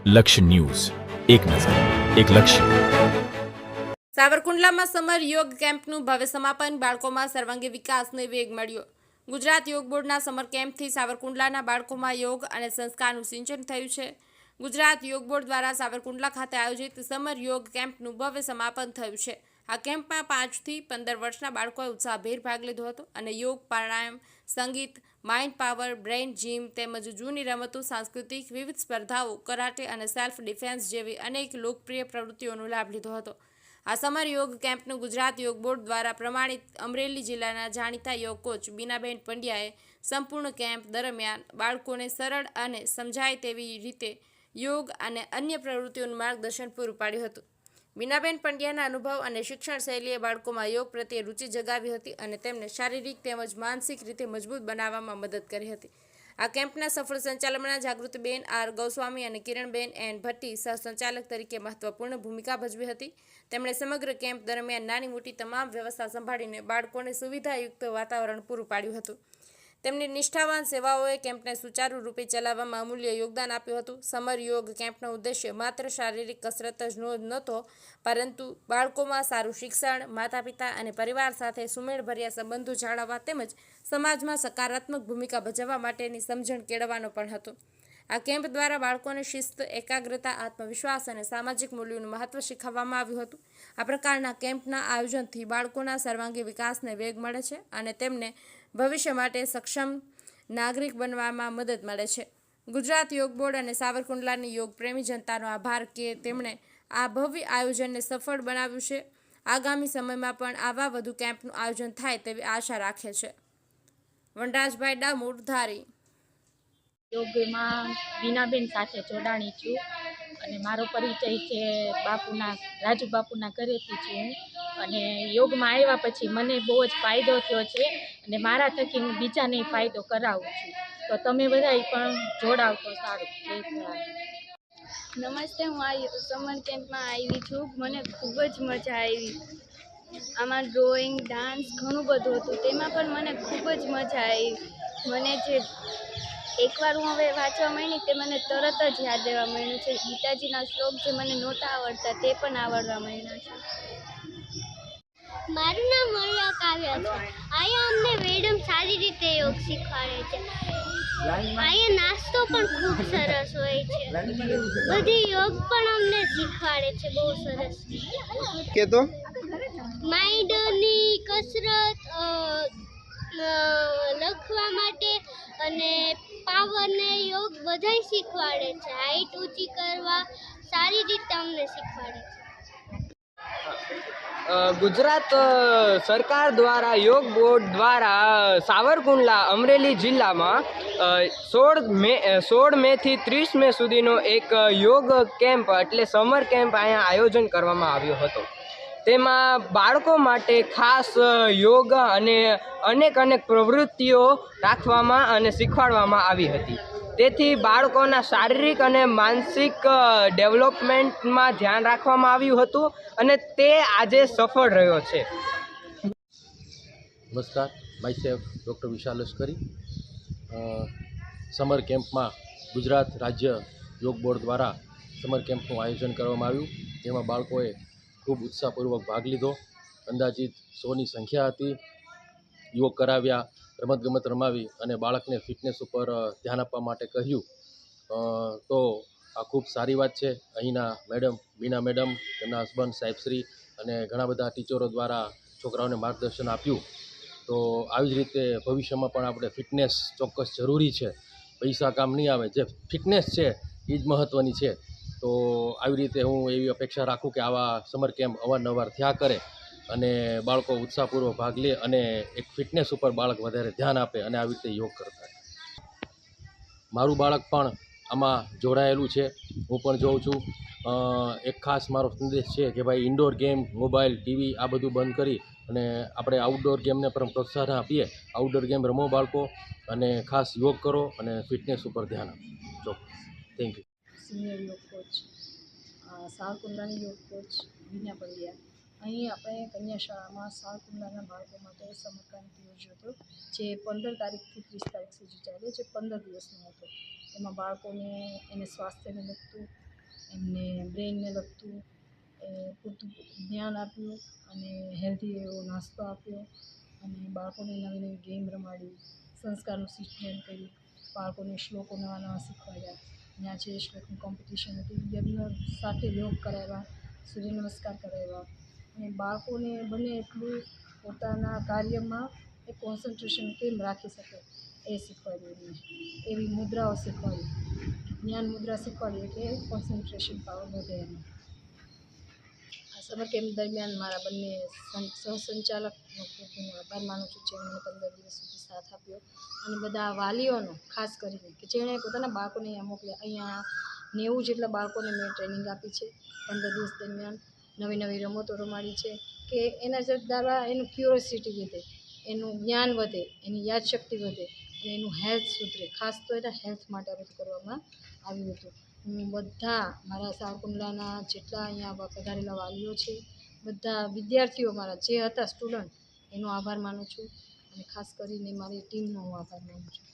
લક્ષ્ય ન્યૂઝ, એક નજર, એક લક્ષ્ય. સાવરકુંડલામાં સમર યોગ કેમ્પનું ભવ્ય સમાપન. બાળકોમાં સર્વાંગી વિકાસને વેગ મળ્યો. ગુજરાત યોગ બોર્ડના સમર કેમ્પથી સાવરકુંડલાના બાળકોમાં યોગ અને સંસ્કારનું સિંચન થયું છે. ગુજરાત યોગ બોર્ડ દ્વારા સાવરકુંડલા ખાતે આયોજિત સમર યોગ કેમ્પનું ભવ્ય સમાપન થયું છે. આ કેમ્પમાં 5 થી 15 વર્ષના બાળકોએ ઉત્સાહભેર ભાગ લીધો હતો અને યોગ, પ્રાણાયામ, સંગીત, માઇન્ડ પાવર, બ્રેઇન જીમ તેમજ જૂની રમતો, સાંસ્કૃતિક વિવિધ સ્પર્ધાઓ, કરાટે અને સેલ્ફ ડિફેન્સ જેવી અનેક લોકપ્રિય પ્રવૃત્તિઓનો લાભ લીધો હતો. આ સમર યોગ કેમ્પનું ગુજરાત યોગ બોર્ડ દ્વારા પ્રમાણિત અમરેલી જિલ્લાના જાણીતા યોગ કોચ બીનાબેન પંડ્યાએ સંપૂર્ણ કેમ્પ દરમિયાન બાળકોને સરળ અને સમજાય તેવી રીતે યોગ અને અન્ય પ્રવૃત્તિઓનું માર્ગદર્શન પૂરું પાડ્યું હતું. બીનાબેન પંડ્યાના અનુભવ અને શિક્ષણ શૈલીએ બાળકોમાં યોગ પ્રત્યે રુચિ જગાવી હતી અને તેમને શારીરિક તેમજ માનસિક રીતે મજબૂત બનાવવામાં મદદ કરી હતી. આ કેમ્પના સફળ સંચાલનમાં જાગૃતિબેન આર ગોસ્વામી અને કિરણબેન એન ભટ્ટી સહસંચાલક તરીકે મહત્વપૂર્ણ ભૂમિકા ભજવી હતી. તેમણે સમગ્ર કેમ્પ દરમિયાન નાની મોટી તમામ વ્યવસ્થા સંભાળીને બાળકોને સુવિધાયુક્ત વાતાવરણ પૂરું પાડ્યું હતું. તેમની નિષ્ઠાવાન સેવાઓએ કેમ્પને સુચારુ રૂપે ચલાવવામાં અમૂલ્ય યોગદાન આપ્યું હતું. સમર યોગ કેમ્પનો ઉદ્દેશ્ય માત્ર શારીરિક કસરત જ નહોતો, પરંતુ બાળકોમાં સારું શિક્ષણ, માતા પિતા અને પરિવાર સાથે સુમેળભર્યા સંબંધો જાળવવા તેમજ સમાજમાં સકારાત્મક ભૂમિકા ભજવવા માટેની સમજણ કેળવવાનો પણ હતો. આ કેમ્પ દ્વારા બાળકોને શિસ્ત, એકાગ્રતા, આત્મવિશ્વાસ અને સામાજિક મૂલ્યોનું મહત્વ શીખવવામાં આવ્યું હતું. આ પ્રકારના કેમ્પના આયોજનથી બાળકોના સર્વાંગી વિકાસને વેગ મળે છે અને તેમને ભવિષ્ય માટે સક્ષમ નાગરિક બનવામાં મદદ મળે છે. ગુજરાત યોગ બોર્ડ અને સાવરકુંડલાની યોગ પ્રેમી જનતાનો આભાર કે તેમણે આ ભવ્ય આયોજનને સફળ બનાવ્યું છે. આગામી સમયમાં પણ આવા વધુ કેમ્પનું આયોજન થાય તેવી આશા રાખે છે. વનરાજભાઈ ડામોર, ધારી. યોગમાં બીનાબેન સાથે જોડાણી છું અને મારો પરિચય છે રાજુ બાપુના ઘરેથી છું. અને યોગમાં આવ્યા પછી મને બહુ જ ફાયદો થયો છે અને મારા થકી હું બીજાને ફાયદો કરાવું છું. તો તમે બધાય પણ જોડાવ તો સારું. નમસ્તે, હું આ સમર કેમ્પમાં આવી છું. મને ખૂબ જ મજા આવી. આમાં ડ્રોઈંગ, ડાન્સ ઘણું બધું હતું. તેમાં પણ મને ખૂબ જ મજા આવી. મને જે એકવાર હું હવે વાંચવા માંડી તે મને તરત જ યાદ રહેવા માંડ્યું છે. ગીતાજીના શ્લોક જે મને નહોતા આવડતા તે પણ આવડવા માંડ્યા છે. મારું નામ મોરિયા કાવ્ય છે. અહીંયા અમને મેડમ સારી રીતે યોગ શીખવાડે છે. અહીંયા નાસ્તો પણ ખૂબ સરસ હોય છે. બધી યોગ પણ અમને શીખવાડે છે બહુ સરસ. કે તો માઇન્ડની કસરત, લખવા માટે અને પાવરને યોગ બધાય શીખવાડે છે. હાઈટ ઊંચી કરવા સારી રીતે અમને શીખવાડે છે. ગુજરાત સરકાર દ્વારા યોગ બોર્ડ દ્વારા સાવરકુંડલા અમરેલી જિલ્લામાં 16 મેથી 30 મે સુધીનો એક યોગ કેમ્પ એટલે સમર કેમ્પ અહીંયા આયોજન કરવામાં આવ્યો હતો. તેમાં બાળકો માટે ખાસ યોગ અને અનેક પ્રવૃત્તિઓ રાખવામાં અને શીખવાડવામાં આવી હતી. તેથી બાળકોના શારીરિક અને માનસિક ડેવલપમેન્ટમાં ધ્યાન રાખવામાં આવ્યું હતું અને તે આજે સફળ રહ્યો છે. નમસ્કાર, માયસેલ્ફ ડૉક્ટર વિશાલ લશ્કરી. સમર કેમ્પમાં ગુજરાત રાજ્ય યોગ બોર્ડ દ્વારા સમર કેમ્પનું આયોજન કરવામાં આવ્યું. જેમાં બાળકોએ ખૂબ ઉત્સાહપૂર્વક ભાગ લીધો. અંદાજિત 100ની સંખ્યા હતી. યોગ કરાવ્યા, રમતગમત રમાવી અને બાળકને ફિટનેસ ઉપર ધ્યાન આપવા માટે કહ્યું. તો આ ખૂબ સારી વાત છે. અહીંના મેડમ બીના મેડમ, તેમના હસબન્ડ સાહેબશ્રી અને ઘણા બધા ટીચરો દ્વારા છોકરાઓને માર્ગદર્શન આપ્યું. તો આવી જ રીતે ભવિષ્યમાં પણ આપણે ફિટનેસ ચોક્કસ જરૂરી છે. પૈસા કામ નહીં આવે, જે ફિટનેસ છે એ જ મહત્ત્વની છે. તો આવી રીતે હું એવી અપેક્ષા રાખું કે આવા સમર કેમ્પ અવારનવાર થયા કરે અને બાળકો ઉત્સાહપૂર્વક ભાગ લે અને એક ફિટનેસ ઉપર બાળક વધારે ધ્યાન આપે અને આવી રીતે યોગ કરતા. મારું બાળક પણ આમાં જોડાયેલું છે. હું પણ જોઉં છું. એક ખાસ મારો સંદેશ છે કે ભાઈ ઇન્ડોર ગેમ, મોબાઈલ, ટીવી આ બધું બંધ કરી અને આપણે આઉટડોર ગેમને પણ પ્રોત્સાહન આપીએ. આઉટડોર ગેમ રમો બાળકો અને ખાસ યોગ કરો અને ફિટનેસ ઉપર ધ્યાન આપો. ચોક્કસ. Thank you. સિનિયર યોગ કોચ, સાવરકુંડલાની યોગ કોચ બીના પંડ્યા. અહીં આપણે કન્યા શાળામાં સાવરકુંડલાના બાળકો માટે સમર કેમ્પ યોજ્યો હતો, જે 15 તારીખથી 30 તારીખ સુધી ચાલ્યો, જે 15 દિવસનો હતો. એમાં બાળકોને એને સ્વાસ્થ્યને લગતું એમને બ્રેઇનને લગતું પૂરતું જ્ઞાન આપ્યું અને હેલ્ધી એવો નાસ્તો આપ્યો અને બાળકોને નવી નવી ગેમ રમાડી, સંસ્કારનું સિંચન કર્યું, બાળકોને શ્લોકો નવા નવા શીખવાડ્યા. ત્યાં જે શ્લોકની કોમ્પિટિશન હતી, યજ્ઞ સાથે યોગ કરાવ્યા, સૂર્ય નમસ્કાર કરાવ્યા અને બાળકોને બને એટલું પોતાના કાર્યમાં એ કોન્સન્ટ્રેશન કેમ રાખી શકે એ શીખવાડ્યું એમને. એવી મુદ્રાઓ શીખવાડી, જ્ઞાન મુદ્રા શીખવાડી એટલે કોન્સન્ટ્રેશન પાવર વધે એમ. આ સમર કેમ્પ દરમિયાન મારા બંને સહસંચાલકનો ખૂબ હું આભાર માનું છું, જેણે મને 15 દિવસ સુધી સાથ આપ્યો અને બધા વાલીઓનો ખાસ કરીને કે જેણે પોતાના બાળકોને અહીંયા મોકલ્યા. અહીંયા 90 જેટલા બાળકોને મેં ટ્રેનિંગ આપી છે 15 દિવસ દરમિયાન. નવી નવી રમતો રમાડી છે કે એના દ્વારા એનું ક્યુરોસિટી વધે, એનું જ્ઞાન વધે, એની યાદશક્તિ વધે અને એનું હેલ્થ સુધરે. ખાસ તો એના હેલ્થ માટે આ બધું કરવામાં આવ્યું હતું. હું બધા મારા સાવરકુંડલાના જેટલા અહીંયા પધારેલા વાલીઓ છે, બધા વિદ્યાર્થીઓ મારા જે હતા સ્ટુડન્ટ, એનો આભાર માનું છું અને ખાસ કરીને મારી ટીમનો હું આભાર માનું છું.